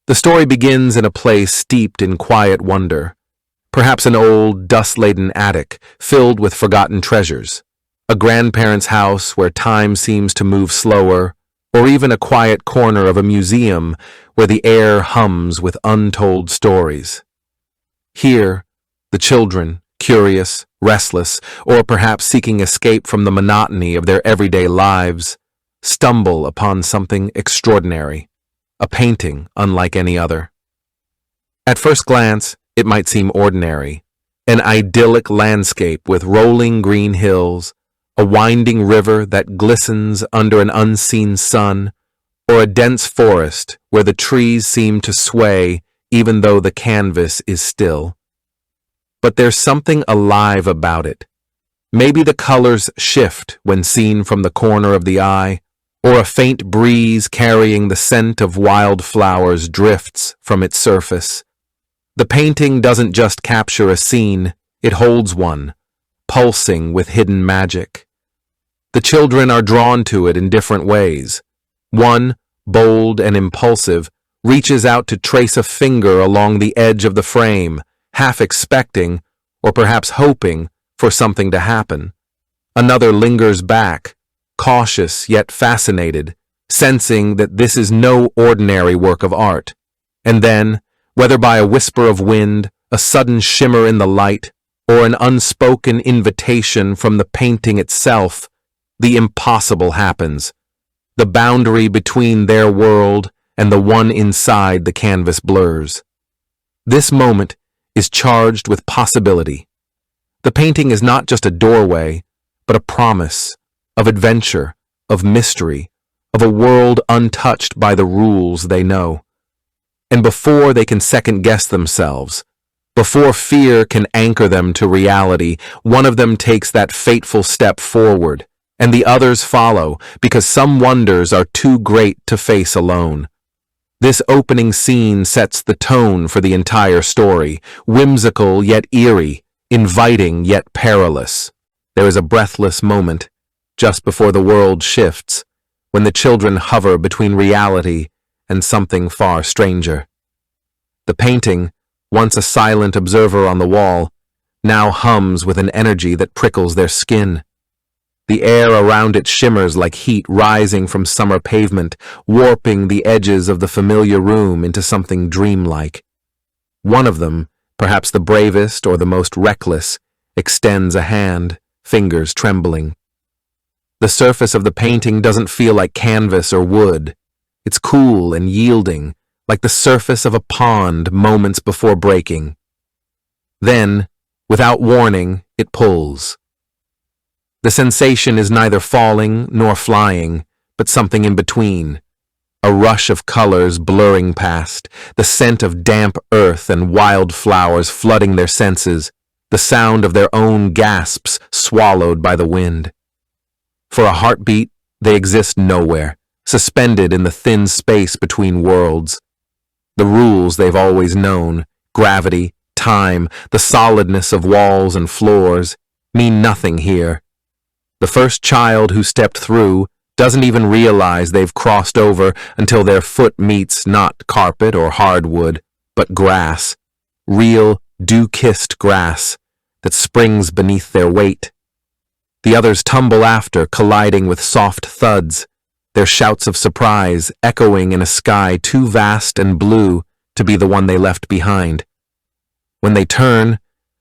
The story begins in a place steeped in quiet wonder, perhaps an old, dust-laden attic filled with forgotten treasures, a grandparent's house where time seems to move slower, or even a quiet corner of a museum where the air hums with untold stories. Here, the children, curious, restless, or perhaps seeking escape from the monotony of their everyday lives, stumble upon something extraordinary, a painting unlike any other. At first glance, it might seem ordinary, an idyllic landscape with rolling green hills, a winding river that glistens under an unseen sun, or a dense forest where the trees seem to sway even though the canvas is still. But there's something alive about it. Maybe the colors shift when seen from the corner of the eye, or a faint breeze carrying the scent of wildflowers drifts from its surface. The painting doesn't just capture a scene, it holds one, pulsing with hidden magic. The children are drawn to it in different ways. One, bold and impulsive, reaches out to trace a finger along the edge of the frame, half expecting, or perhaps hoping, for something to happen. Another lingers back, cautious yet fascinated, sensing that this is no ordinary work of art. And then, whether by a whisper of wind, a sudden shimmer in the light, or an unspoken invitation from the painting itself, the impossible happens. The boundary between their world and the one inside the canvas blurs. This moment is charged with possibility. The painting is not just a doorway, but a promise of adventure, of mystery, of a world untouched by the rules they know. And before they can second-guess themselves, before fear can anchor them to reality, one of them takes that fateful step forward, and the others follow because some wonders are too great to face alone. This opening scene sets the tone for the entire story, whimsical yet eerie, inviting yet perilous. There is a breathless moment, just before the world shifts, when the children hover between reality and something far stranger. The painting, once a silent observer on the wall, now hums with an energy that prickles their skin. The air around it shimmers like heat rising from summer pavement, warping the edges of the familiar room into something dreamlike. One of them, perhaps the bravest or the most reckless, extends a hand, fingers trembling. The surface of the painting doesn't feel like canvas or wood. It's cool and yielding, like the surface of a pond moments before breaking. Then, without warning, it pulls. The sensation is neither falling nor flying, but something in between. A rush of colors blurring past, the scent of damp earth and wildflowers flooding their senses, the sound of their own gasps swallowed by the wind. For a heartbeat, they exist nowhere, suspended in the thin space between worlds. The rules they've always known, gravity, time, the solidness of walls and floors, mean nothing here. The first child who stepped through doesn't even realize they've crossed over until their foot meets not carpet or hardwood, but grass, real, dew-kissed grass that springs beneath their weight. The others tumble after, colliding with soft thuds, their shouts of surprise echoing in a sky too vast and blue to be the one they left behind. When they turn,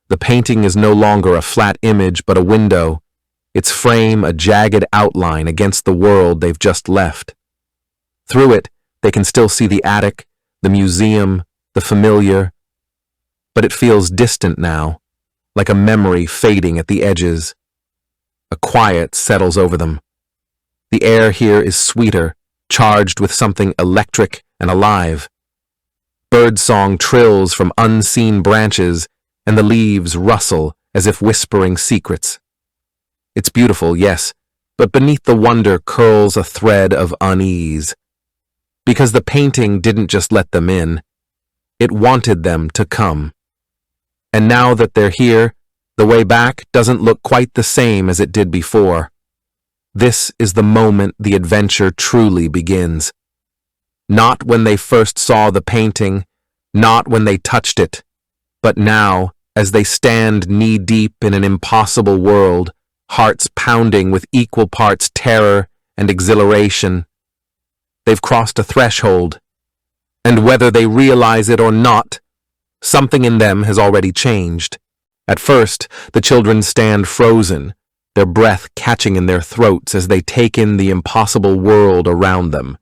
the painting is no longer a flat image but a window, its frame a jagged outline against the world they've just left. Through it, they can still see the attic, the museum, the familiar, but it feels distant now, like a memory fading at the edges. A quiet settles over them. The air here is sweeter, charged with something electric and alive. Birdsong trills from unseen branches, and the leaves rustle as if whispering secrets. It's beautiful, yes, but beneath the wonder curls a thread of unease. Because the painting didn't just let them in, it wanted them to come. And now that they're here, the way back doesn't look quite the same as it did before. This is the moment the adventure truly begins. Not when they first saw the painting, not when they touched it, but now, as they stand knee-deep in an impossible world, hearts pounding with equal parts terror and exhilaration. They've crossed a threshold, and whether they realize it or not, something in them has already changed. At first, the children stand frozen, their breath catching in their throats as they take in the impossible world around them.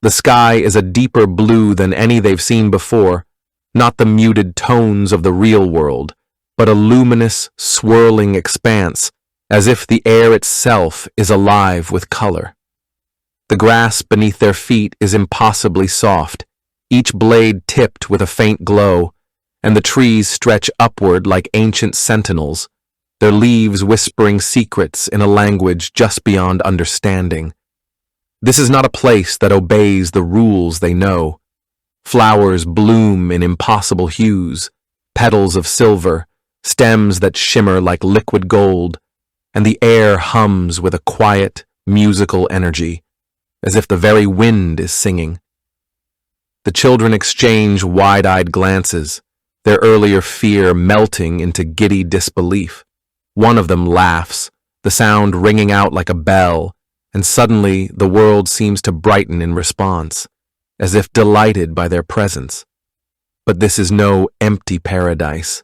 The sky is a deeper blue than any they've seen before, not the muted tones of the real world, but a luminous, swirling expanse, as if the air itself is alive with color. The grass beneath their feet is impossibly soft, each blade tipped with a faint glow, and the trees stretch upward like ancient sentinels, their leaves whispering secrets in a language just beyond understanding. This is not a place that obeys the rules they know. Flowers bloom in impossible hues, petals of silver, stems that shimmer like liquid gold, and the air hums with a quiet, musical energy, as if the very wind is singing. The children exchange wide-eyed glances, their earlier fear melting into giddy disbelief. One of them laughs, the sound ringing out like a bell, and suddenly the world seems to brighten in response, as if delighted by their presence. But this is no empty paradise.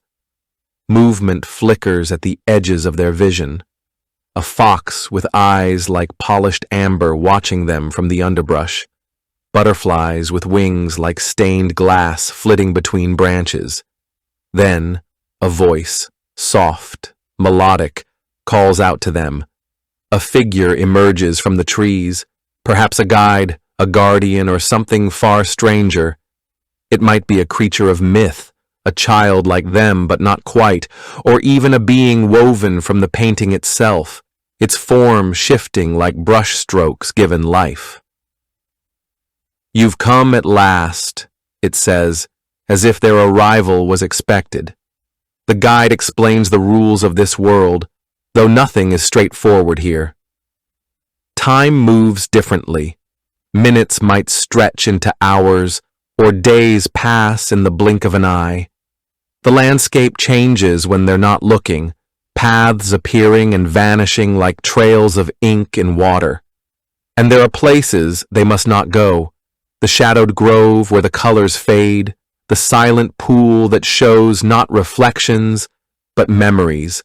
Movement flickers at the edges of their vision. A fox with eyes like polished amber watching them from the underbrush. Butterflies with wings like stained glass flitting between branches. Then, a voice, soft, melodic, calls out to them. A figure emerges from the trees, perhaps a guide, a guardian, or something far stranger. It might be a creature of myth, a child like them but not quite, or even a being woven from the painting itself, its form shifting like brushstrokes given life. "You've come at last," it says, as if their arrival was expected. The guide explains the rules of this world, though nothing is straightforward here. Time moves differently. Minutes might stretch into hours, or days pass in the blink of an eye. The landscape changes when they're not looking, paths appearing and vanishing like trails of ink in water. And there are places they must not go, the shadowed grove where the colors fade, the silent pool that shows not reflections, but memories,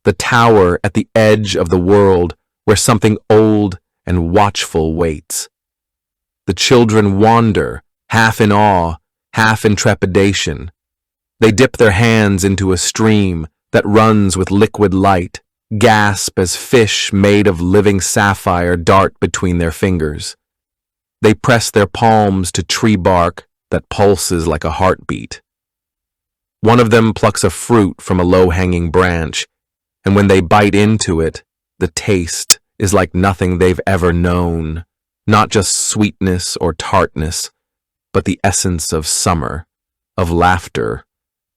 the tower at the edge of the world where something old and watchful waits. The children wander, half in awe, half in trepidation. They dip their hands into a stream that runs with liquid light, gasp as fish made of living sapphire dart between their fingers. They press their palms to tree bark that pulses like a heartbeat. One of them plucks a fruit from a low-hanging branch, and when they bite into it, the taste is like nothing they've ever known, not just sweetness or tartness, but the essence of summer, of laughter,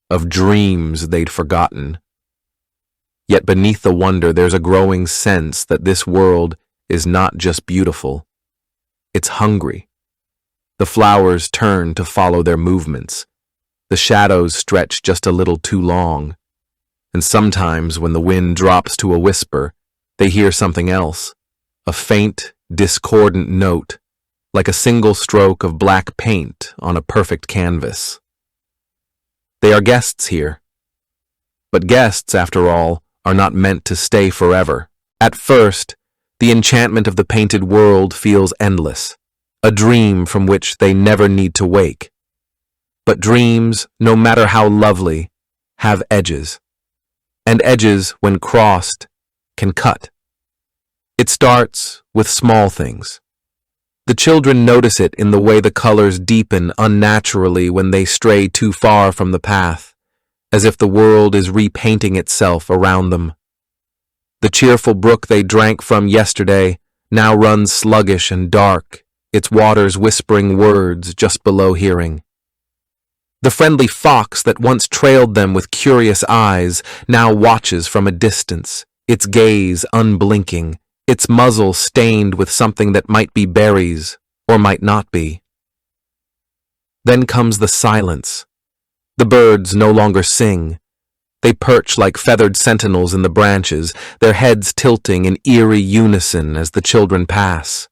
of dreams they'd forgotten. Yet beneath the wonder, there's a growing sense that this world is not just beautiful, it's hungry. The flowers turn to follow their movements. The shadows stretch just a little too long. And sometimes when the wind drops to a whisper, they hear something else, a faint, discordant note, like a single stroke of black paint on a perfect canvas. They are guests here. But guests, after all, are not meant to stay forever. At first, the enchantment of the painted world feels endless, a dream from which they never need to wake. But dreams, no matter how lovely, have edges. And edges, when crossed, can cut. It starts with small things. The children notice it in the way the colors deepen unnaturally when they stray too far from the path, as if the world is repainting itself around them. The cheerful brook they drank from yesterday now runs sluggish and dark, its waters whispering words just below hearing. The friendly fox that once trailed them with curious eyes now watches from a distance, its gaze unblinking, its muzzle stained with something that might be berries or might not be. Then comes the silence. The birds no longer sing. They perch like feathered sentinels in the branches, their heads tilting in eerie unison as the children pass.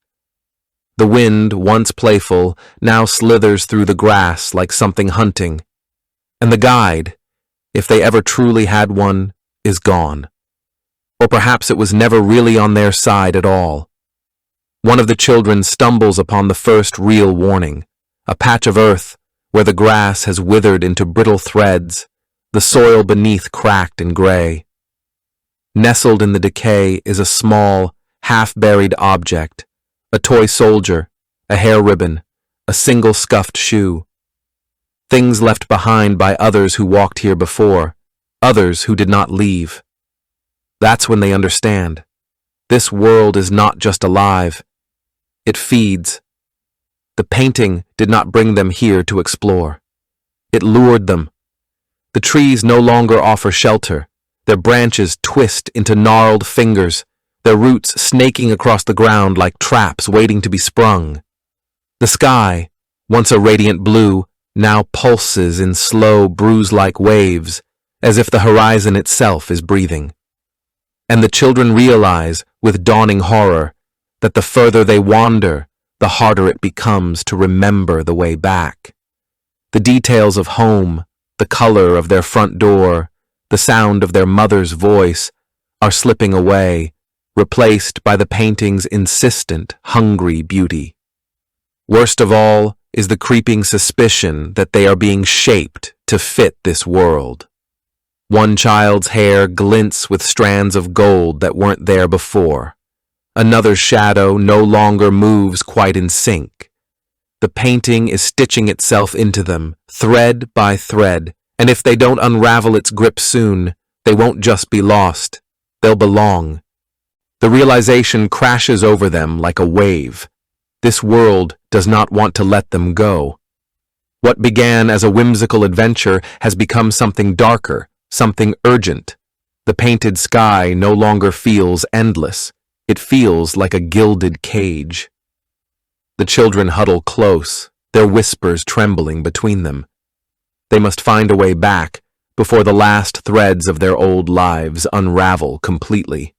The wind, once playful, now slithers through the grass like something hunting. And the guide, if they ever truly had one, is gone. Or perhaps it was never really on their side at all. One of the children stumbles upon the first real warning, a patch of earth where the grass has withered into brittle threads, the soil beneath cracked and gray. Nestled in the decay is a small, half-buried object, a toy soldier, a hair ribbon, a single scuffed shoe. Things left behind by others who walked here before, others who did not leave. That's when they understand. This world is not just alive. It feeds. The painting did not bring them here to explore. It lured them. The trees no longer offer shelter. Their branches twist into gnarled fingers, their roots snaking across the ground like traps waiting to be sprung. The sky, once a radiant blue, now pulses in slow, bruise-like waves, as if the horizon itself is breathing. And the children realize, with dawning horror, that the further they wander, the harder it becomes to remember the way back. The details of home, the color of their front door, the sound of their mother's voice are slipping away, replaced by the painting's insistent, hungry beauty. Worst of all is the creeping suspicion that they are being shaped to fit this world. One child's hair glints with strands of gold that weren't there before. Another's shadow no longer moves quite in sync. The painting is stitching itself into them, thread by thread, and if they don't unravel its grip soon, they won't just be lost, they'll belong. The realization crashes over them like a wave. This world does not want to let them go. What began as a whimsical adventure has become something darker, something urgent. The painted sky no longer feels endless. It feels like a gilded cage. The children huddle close, their whispers trembling between them. They must find a way back before the last threads of their old lives unravel completely.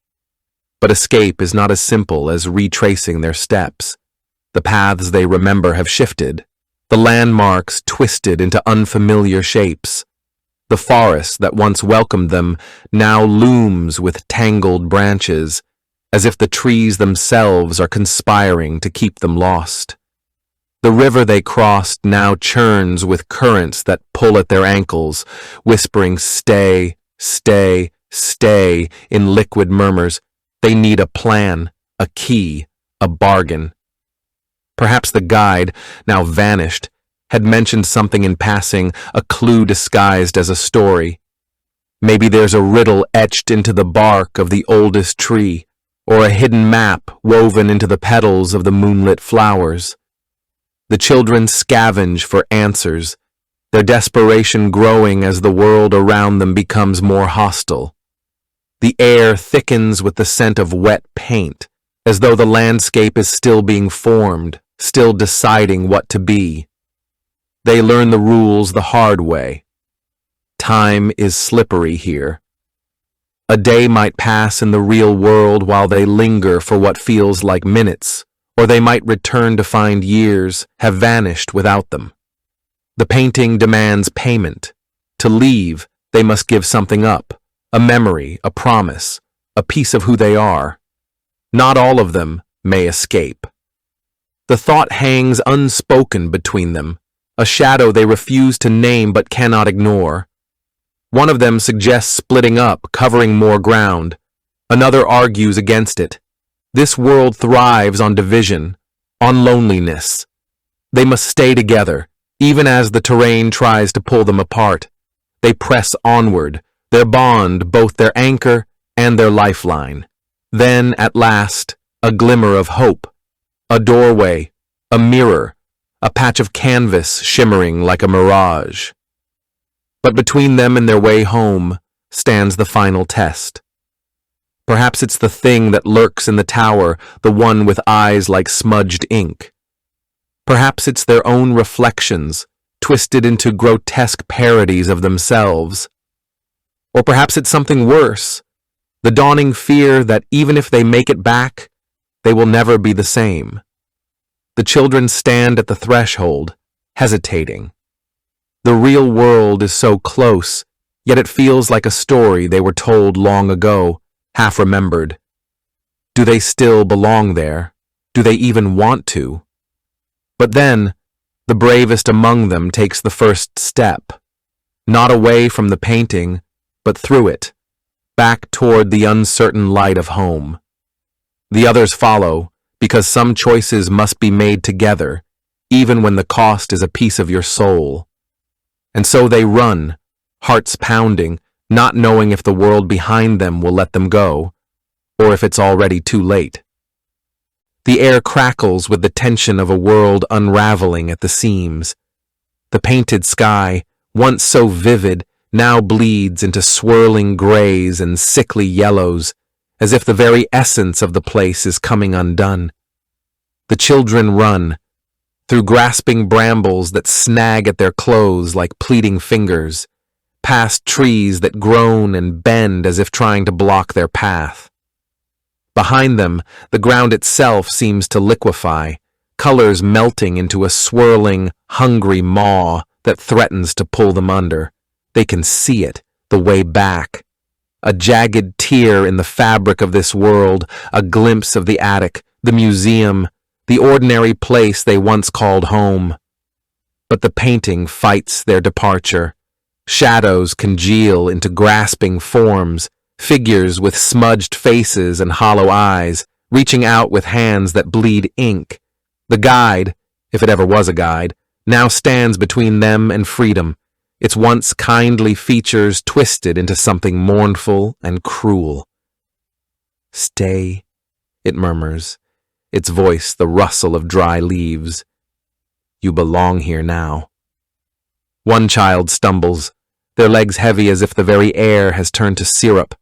But escape is not as simple as retracing their steps. The paths they remember have shifted, the landmarks twisted into unfamiliar shapes. The forest that once welcomed them now looms with tangled branches, as if the trees themselves are conspiring to keep them lost. The river they crossed now churns with currents that pull at their ankles, whispering stay, stay, stay in liquid murmurs. They need a plan, a key, a bargain. Perhaps the guide, now vanished, had mentioned something in passing, a clue disguised as a story. Maybe there's a riddle etched into the bark of the oldest tree, or a hidden map woven into the petals of the moonlit flowers. The children scavenge for answers, their desperation growing as the world around them becomes more hostile. The air thickens with the scent of wet paint, as though the landscape is still being formed, still deciding what to be. They learn the rules the hard way. Time is slippery here. A day might pass in the real world while they linger for what feels like minutes, or they might return to find years have vanished without them. The painting demands payment. To leave, they must give something up, a memory, a promise, a piece of who they are. Not all of them may escape. The thought hangs unspoken between them, a shadow they refuse to name but cannot ignore. One of them suggests splitting up, covering more ground. Another argues against it. This world thrives on division, on loneliness. They must stay together, even as the terrain tries to pull them apart. They press onward, their bond both their anchor and their lifeline. Then, at last, a glimmer of hope. A doorway, a mirror, a patch of canvas shimmering like a mirage. But between them and their way home stands the final test. Perhaps it's the thing that lurks in the tower, the one with eyes like smudged ink. Perhaps it's their own reflections, twisted into grotesque parodies of themselves. Or perhaps it's something worse, the dawning fear that even if they make it back, they will never be the same. The children stand at the threshold, hesitating. The real world is so close, yet it feels like a story they were told long ago, half remembered. Do they still belong there? Do they even want to? But then, the bravest among them takes the first step, not away from the painting, but through it, back toward the uncertain light of home. The others follow, because some choices must be made together, even when the cost is a piece of your soul. And so they run, hearts pounding, not knowing if the world behind them will let them go, or if it's already too late. The air crackles with the tension of a world unraveling at the seams. The painted sky, once so vivid, now bleeds into swirling grays and sickly yellows, as if the very essence of the place is coming undone. The children run, through grasping brambles that snag at their clothes like pleading fingers, past trees that groan and bend as if trying to block their path. Behind them, the ground itself seems to liquefy, colors melting into a swirling, hungry maw that threatens to pull them under. They can see it, the way back. A jagged tear in the fabric of this world, a glimpse of the attic, the museum, the ordinary place they once called home. But the painting fights their departure. Shadows congeal into grasping forms, figures with smudged faces and hollow eyes, reaching out with hands that bleed ink. The guide, if it ever was a guide, now stands between them and freedom, its once kindly features twisted into something mournful and cruel. "Stay," it murmurs, its voice the rustle of dry leaves. "You belong here now." One child stumbles, their legs heavy as if the very air has turned to syrup.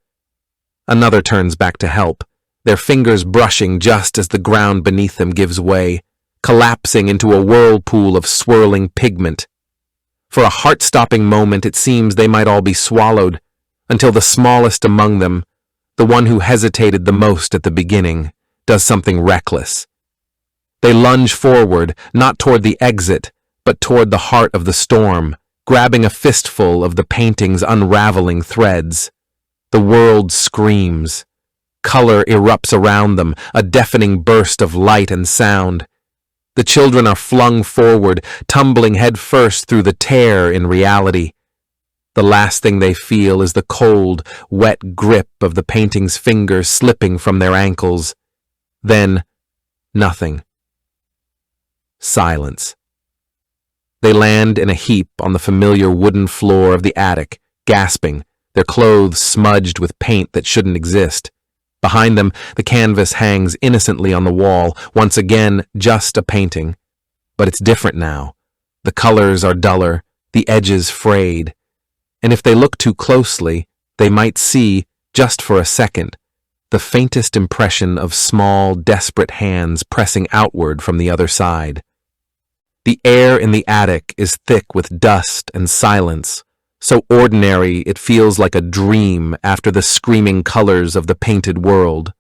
Another turns back to help, their fingers brushing just as the ground beneath them gives way, collapsing into a whirlpool of swirling pigment. For a heart-stopping moment it seems they might all be swallowed, until the smallest among them, the one who hesitated the most at the beginning, does something reckless. They lunge forward, not toward the exit, but toward the heart of the storm, grabbing a fistful of the painting's unraveling threads. The world screams. Color erupts around them, a deafening burst of light and sound. The children are flung forward, tumbling headfirst through the tear in reality. The last thing they feel is the cold, wet grip of the painting's fingers slipping from their ankles. Then, nothing. Silence. They land in a heap on the familiar wooden floor of the attic, gasping, their clothes smudged with paint that shouldn't exist. Behind them, the canvas hangs innocently on the wall, once again just a painting. But it's different now. The colors are duller, the edges frayed. And if they look too closely, they might see, just for a second, the faintest impression of small, desperate hands pressing outward from the other side. The air in the attic is thick with dust and silence, so ordinary it feels like a dream after the screaming colors of the painted world.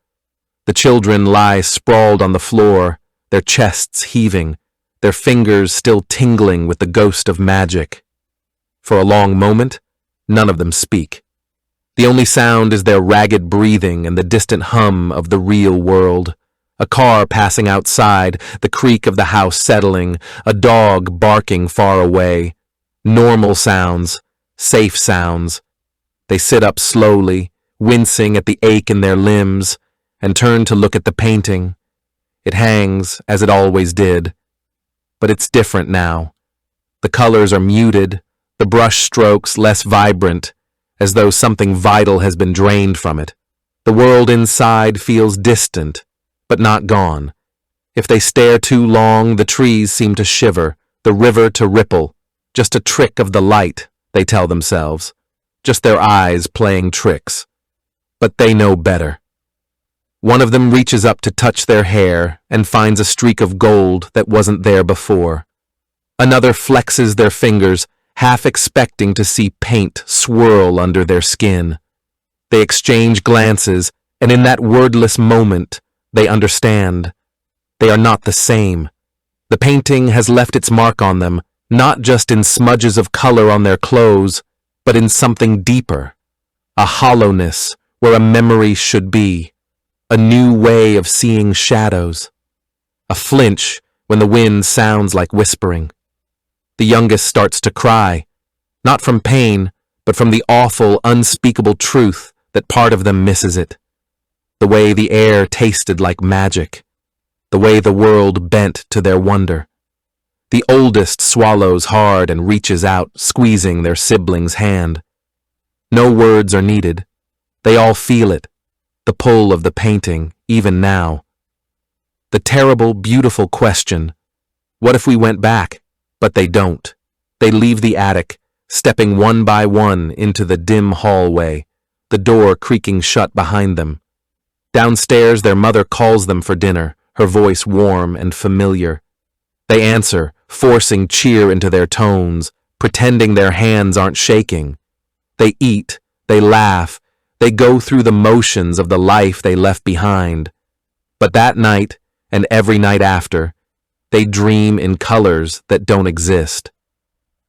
The children lie sprawled on the floor, their chests heaving, their fingers still tingling with the ghost of magic. For a long moment, none of them speak. The only sound is their ragged breathing and the distant hum of the real world. A car passing outside, the creak of the house settling, a dog barking far away. Normal sounds, safe sounds. They sit up slowly, wincing at the ache in their limbs, and turn to look at the painting. It hangs, as it always did. But it's different now. The colors are muted, the brush strokes less vibrant, as though something vital has been drained from it. The world inside feels distant, but not gone. If they stare too long, the trees seem to shiver, the river to ripple. Just a trick of the light, they tell themselves. Just their eyes playing tricks. But they know better. One of them reaches up to touch their hair and finds a streak of gold that wasn't there before. Another flexes their fingers, half expecting to see paint swirl under their skin. They exchange glances, and in that wordless moment, they understand. They are not the same. The painting has left its mark on them, not just in smudges of color on their clothes, but in something deeper. A hollowness where a memory should be. A new way of seeing shadows. A flinch when the wind sounds like whispering. The youngest starts to cry, not from pain, but from the awful, unspeakable truth that part of them misses it. The way the air tasted like magic. The way the world bent to their wonder. The oldest swallows hard and reaches out, squeezing their sibling's hand. No words are needed. They all feel it, the pull of the painting, even now. The terrible, beautiful question, what if we went back? But they don't. They leave the attic, stepping one by one into the dim hallway, the door creaking shut behind them. Downstairs, their mother calls them for dinner, her voice warm and familiar. They answer, forcing cheer into their tones, pretending their hands aren't shaking. They eat, they laugh, they go through the motions of the life they left behind. But that night, and every night after, they dream in colors that don't exist.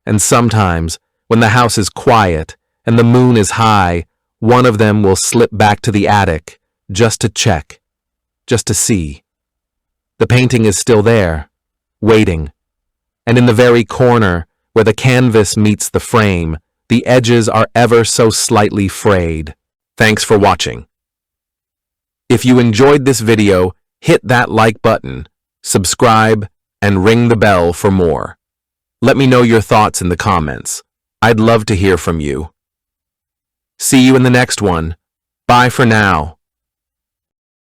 And sometimes, when the house is quiet and the moon is high, one of them will slip back to the attic, just to check, just to see. The painting is still there, waiting. And in the very corner, where the canvas meets the frame, the edges are ever so slightly frayed. Thanks for watching. If you enjoyed this video, hit that like button, subscribe, and ring the bell for more. Let me know your thoughts in the comments. I'd love to hear from you. See you in the next one. Bye for now.